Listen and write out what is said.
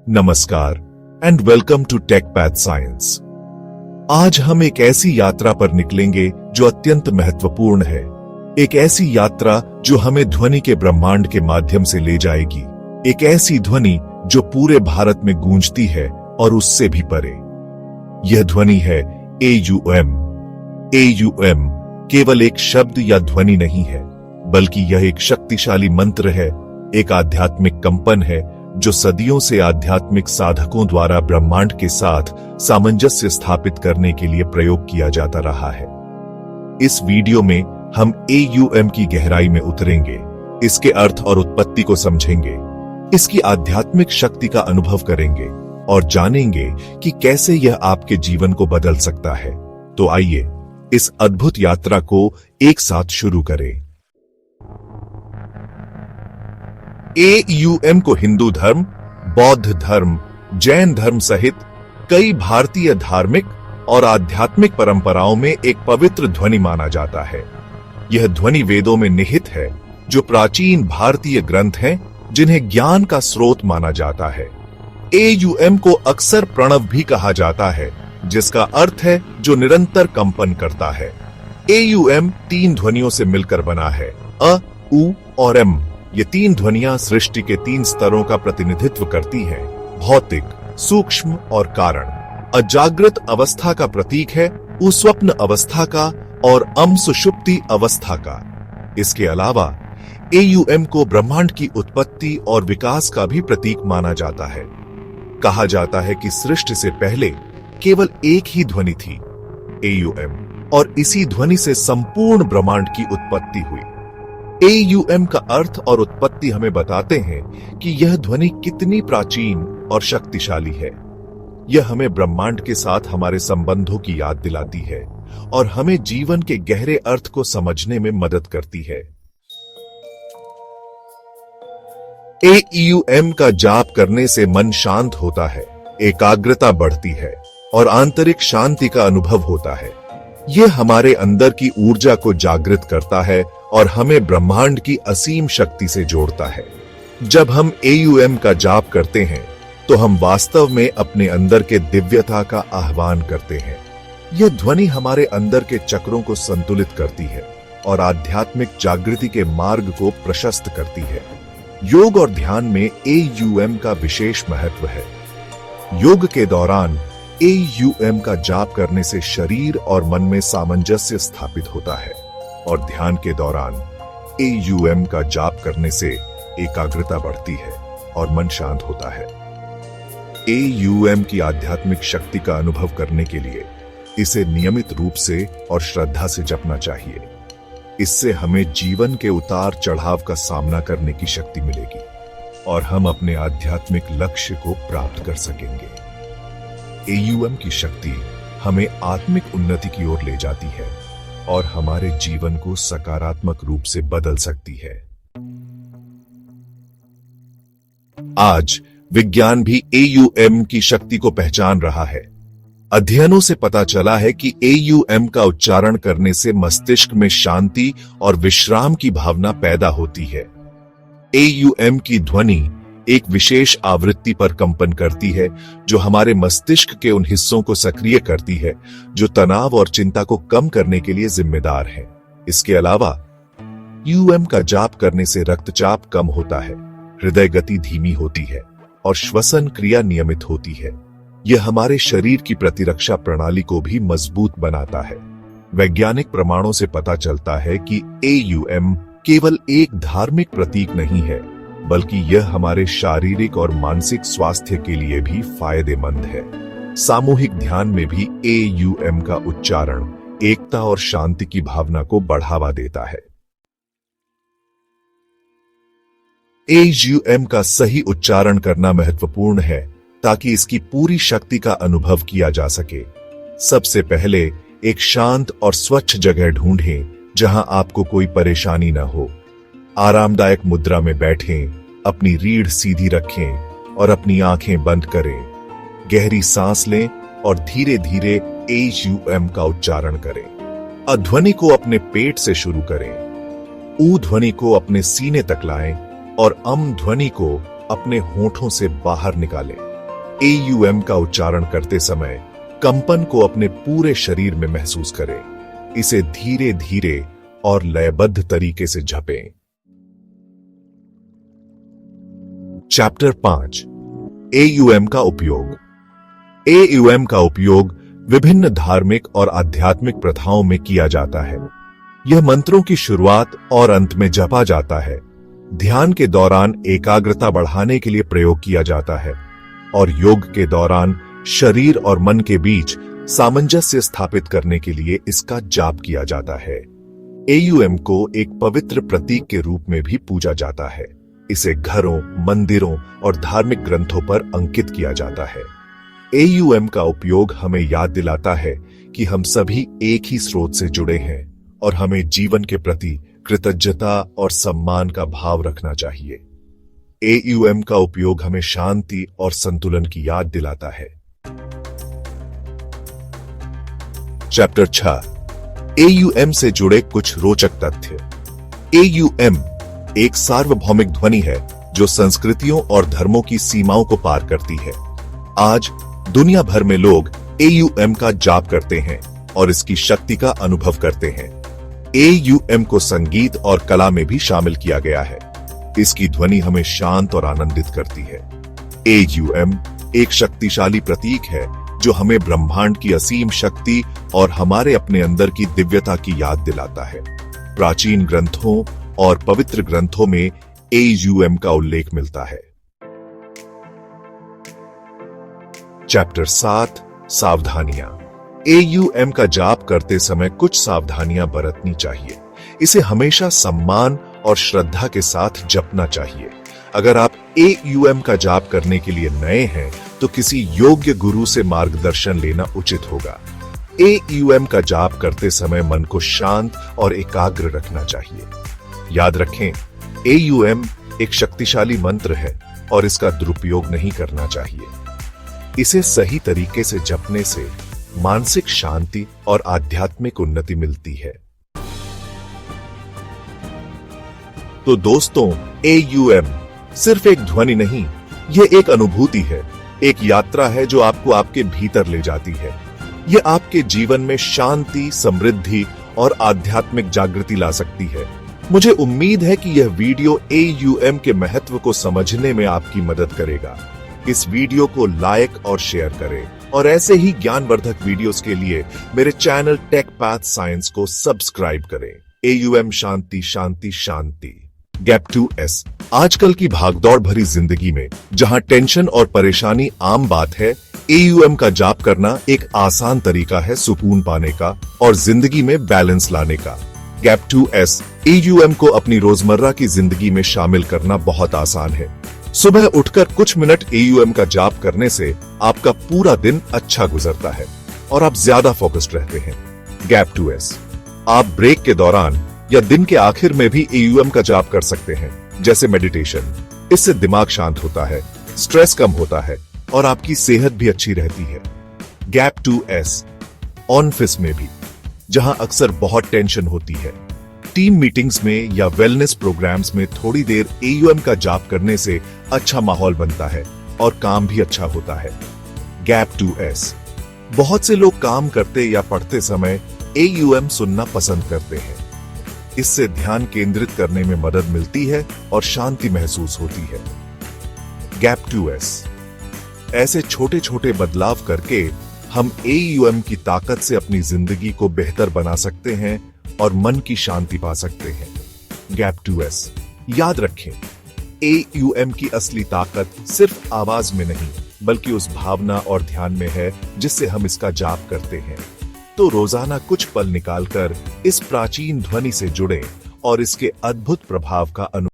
नमस्कार and welcome to tech path science. आज हम एक ऐसी यात्रा पर निकलेंगे जो अत्यंत महत्वपूर्ण है। एक ऐसी यात्रा जो हमें ध्वनि के ब्रह्मांड के माध्यम से ले जाएगी। एक ऐसी ध्वनि जो पूरे भारत में गूंजती है और उससे भी परे। यह ध्वनि है AUM। AUM केवल एक शब्द या ध्वनि नहीं है, बल्कि यह एक शक्तिशाली मंत्र है, एक आध्यात्मिक कंपन है जो सदियों से आध्यात्मिक साधकों द्वारा ब्रह्मांड के साथ सामंजस्य स्थापित करने के लिए प्रयोग किया जाता रहा है। इस वीडियो में हम AUM की गहराई में उतरेंगे, इसके अर्थ और उत्पत्ति को समझेंगे, इसकी आध्यात्मिक शक्ति का अनुभव करेंगे और जानेंगे कि कैसे यह आपके जीवन को बदल सकता है। तो आइए इस अद्भुत यात्रा को एक साथ शुरू करें। AUM को हिंदू धर्म, बौद्ध धर्म, जैन धर्म सहित कई भारतीय धार्मिक और आध्यात्मिक परंपराओं में एक पवित्र ध्वनि माना जाता है। यह ध्वनि वेदों में निहित है, जो प्राचीन भारतीय ग्रंथ हैं, जिन्हें ज्ञान का स्रोत माना जाता है। AUM को अक्सर प्रणव भी कहा जाता है, जिसका अर्थ है जो निरंतर कंपन करता है। AUM 3 ध्वनियों से मिलकर बना है, अ, उ और M। ये 3 ध्वनियां सृष्टि के 3 स्तरों का प्रतिनिधित्व करती हैं, भौतिक, सूक्ष्म और कारण। अजागृत अवस्था का प्रतीक है, उस्वप्न अवस्था का और सुषुप्ति अवस्था का। इसके अलावा AUM को ब्रह्मांड की उत्पत्ति और विकास का भी प्रतीक माना जाता है। कहा जाता है कि सृष्टि से पहले केवल एक ही ध्वनि थी, AUM, और इसी ध्वनि से संपूर्ण ब्रह्मांड की उत्पत्ति हुई। AUM का अर्थ और उत्पत्ति हमें बताते हैं कि यह ध्वनि कितनी प्राचीन और शक्तिशाली है। यह हमें ब्रह्मांड के साथ हमारे संबंधों की याद दिलाती है और हमें जीवन के गहरे अर्थ को समझने में मदद करती है। AUM का जाप करने से मन शांत होता है, एकाग्रता बढ़ती है और आंतरिक शांति का अनुभव होता है। यह हमारे अंदर की ऊर्जा को जागृत करता है और हमें ब्रह्मांड की असीम शक्ति से जोड़ता है। जब हम AUM का जाप करते हैं, तो हम वास्तव में अपने अंदर के दिव्यता का आह्वान करते हैं। यह ध्वनि हमारे अंदर के चक्रों को संतुलित करती है और आध्यात्मिक जागृति के मार्ग को प्रशस्त करती है। योग और ध्यान में AUM का विशेष महत्व है। योग के दौरान AUM का जाप करने से शरीर और मन में सामंजस्य स्थापित होता है और ध्यान के दौरान AUM का जाप करने से एकाग्रता बढ़ती है और मन शांत होता है। AUM की आध्यात्मिक शक्ति का अनुभव करने के लिए इसे नियमित रूप से और श्रद्धा से जपना चाहिए। इससे हमें जीवन के उतार चढ़ाव का सामना करने की शक्ति मिलेगी और हम अपने आध्यात्मिक लक्ष्य को प्राप्त कर सकेंगे। AUM की शक्ति हमें आत्मिक उन्नति की ओर ले जाती है और हमारे जीवन को सकारात्मक रूप से बदल सकती है। आज विज्ञान भी AUM की शक्ति को पहचान रहा है। अध्ययनों से पता चला है कि AUM का उच्चारण करने से मस्तिष्क में शांति और विश्राम की भावना पैदा होती है। AUM की ध्वनि एक विशेष आवृत्ति पर कंपन करती है, जो हमारे मस्तिष्क के उन हिस्सों को सक्रिय करती है जो तनाव और चिंता को कम करने के लिए जिम्मेदार हैं। इसके अलावा AUM का जाप करने से रक्तचाप कम होता है, हृदय गति धीमी होती है और श्वसन क्रिया नियमित होती है। यह हमारे शरीर की प्रतिरक्षा प्रणाली को भी मजबूत बनाता है। वैज्ञानिक प्रमाणों से पता चलता है कि AUM केवल एक धार्मिक प्रतीक नहीं है, बल्कि यह हमारे शारीरिक और मानसिक स्वास्थ्य के लिए भी फायदेमंद है। सामूहिक ध्यान में भी AUM का उच्चारण एकता और शांति की भावना को बढ़ावा देता है। AUM का सही उच्चारण करना महत्वपूर्ण है ताकि इसकी पूरी शक्ति का अनुभव किया जा सके। सबसे पहले एक शांत और स्वच्छ जगह ढूंढें जहां आपको कोई परेशानी न हो। आरामदायक मुद्रा में बैठें, अपनी रीढ़ सीधी रखें और अपनी आंखें बंद करें। गहरी सांस लें और धीरे धीरे AUM का उच्चारण करें। अ ध्वनि को अपने पेट से शुरू करें, ऊ ध्वनि को अपने सीने तक लाएं और अम ध्वनि को अपने होठों से बाहर निकालें। AUM का उच्चारण करते समय कंपन को अपने पूरे शरीर में महसूस करें। इसे धीरे धीरे और लयबद्ध तरीके से जपें। चैप्टर 5 AUM का उपयोग। AUM का उपयोग विभिन्न धार्मिक और आध्यात्मिक प्रथाओं में किया जाता है। यह मंत्रों की शुरुआत और अंत में जपा जाता है। ध्यान के दौरान एकाग्रता बढ़ाने के लिए प्रयोग किया जाता है और योग के दौरान शरीर और मन के बीच सामंजस्य स्थापित करने के लिए इसका जाप किया जाता है। AUM को एक पवित्र प्रतीक के रूप में भी पूजा जाता है। इसे घरों, मंदिरों और धार्मिक ग्रंथों पर अंकित किया जाता है। AUM का उपयोग हमें याद दिलाता है कि हम सभी एक ही स्रोत से जुड़े हैं और हमें जीवन के प्रति कृतज्ञता और सम्मान का भाव रखना चाहिए। AUM का उपयोग हमें शांति और संतुलन की याद दिलाता है। चैप्टर 6 AUM से जुड़े कुछ रोचक तथ्य। AUM एक सार्वभौमिक ध्वनि है जो संस्कृतियों और धर्मों की सीमाओं को पार करती है। आज दुनिया भर में लोग AUM का जाप करते हैं और इसकी शक्ति का अनुभव करते हैं। AUM को संगीत और कला में भी शामिल किया गया है। इसकी ध्वनि हमें शांत और आनंदित करती है। AUM एक शक्तिशाली प्रतीक है जो हमें ब्रह्मांड की असीम शक्ति और हमारे अपने अंदर की दिव्यता की याद दिलाता है। प्राचीन ग्रंथों और पवित्र ग्रंथों में AUM का उल्लेख मिलता है। चैप्टर 7 सावधानियां। AUM का जाप करते समय कुछ सावधानियां बरतनी चाहिए। इसे हमेशा सम्मान और श्रद्धा के साथ जपना चाहिए। अगर आप AUM का जाप करने के लिए नए हैं तो किसी योग्य गुरु से मार्गदर्शन लेना उचित होगा। AUM का जाप करते समय मन को शांत और एकाग्र रखना चाहिए। याद रखें, AUM एक शक्तिशाली मंत्र है और इसका दुरुपयोग नहीं करना चाहिए। इसे सही तरीके से जपने से मानसिक शांति और आध्यात्मिक उन्नति मिलती है। तो दोस्तों, AUM सिर्फ एक ध्वनि नहीं, यह एक अनुभूति है, एक यात्रा है जो आपको आपके भीतर ले जाती है। यह आपके जीवन में शांति, समृद्धि और आध्यात्मिक जागृति ला सकती है। मुझे उम्मीद है कि यह वीडियो AUM के महत्व को समझने में आपकी मदद करेगा। इस वीडियो को लाइक और शेयर करें और ऐसे ही ज्ञानवर्धक वीडियोस के लिए मेरे चैनल टेक पाथ साइंस को सब्सक्राइब करें। AUM शांति शांति शांति। Gap 2S। आजकल की भागदौड़ भरी जिंदगी में जहां टेंशन और परेशानी आम बात है, AUM का जाप करना एक आसान तरीका है सुकून पाने का और जिंदगी में बैलेंस लाने का। गैप 2S AUM को अपनी रोजमर्रा की जिंदगी में शामिल करना बहुत आसान है। सुबह उठकर कुछ मिनट AUM का जाप करने से आपका पूरा दिन अच्छा गुजरता है और आप ज्यादा फोकस्ड रहते हैं। Gap 2S। आप ब्रेक के दौरान या दिन के आखिर में भी AUM का जाप कर सकते हैं, जैसे मेडिटेशन। इससे दिमाग शांत होता है, स्ट्रेस कम होता है और आपकी सेहत भी अच्छी रहती है। गैप 2S ऑफिस में भी, जहां अक्सर बहुत टेंशन होती है, टीम मीटिंग्स में या वेलनेस प्रोग्राम्स में थोड़ी देर AUM का जाप करने से अच्छा माहौल बनता है और काम भी अच्छा होता है। Gap 2S। बहुत से लोग काम करते या पढ़ते समय AUM सुनना पसंद करते हैं। इससे ध्यान केंद्रित करने में मदद मिलती है और शांति महसूस होती है। Gap 2S। ऐसे छोटे छोटे बदलाव करके हम AUM की ताकत से अपनी जिंदगी को बेहतर बना सकते हैं और मन की शांति पा सकते हैं। Gap 2S। याद रखें, AUM की असली ताकत सिर्फ आवाज में नहीं, बल्कि उस भावना और ध्यान में है जिससे हम इसका जाप करते हैं। तो रोजाना कुछ पल निकालकर इस प्राचीन ध्वनि से जुड़ें और इसके अद्भुत प्रभाव का